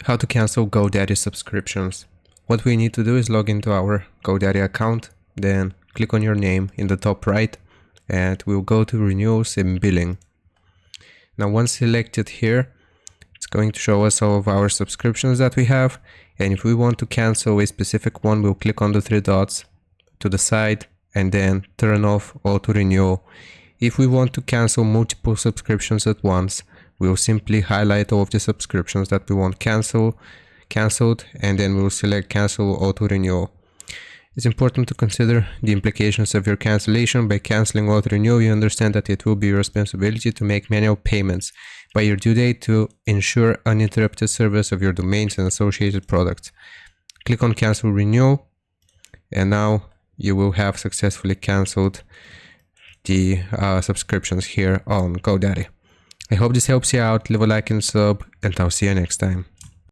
How to cancel GoDaddy subscriptions. What we need to do is log into our GoDaddy account, then click on your name in the top right, and we'll go to renewals and billing. Now once selected here, it's going to show us all of our subscriptions that we have, and if we want to cancel a specific one, we'll click on the three dots to the side and then turn off auto renewal. If we want to cancel multiple subscriptions at once, we'll simply highlight all of the subscriptions that we want canceled, and then we'll select cancel auto renewal. It's important to consider the implications of your cancellation. By canceling auto renewal, you understand that it will be your responsibility to make manual payments by your due date to ensure uninterrupted service of your domains and associated products. Click on cancel renewal, and now you will have successfully canceled the subscriptions here on GoDaddy. I hope this helps you out. Leave a like and sub, and I'll see you next time.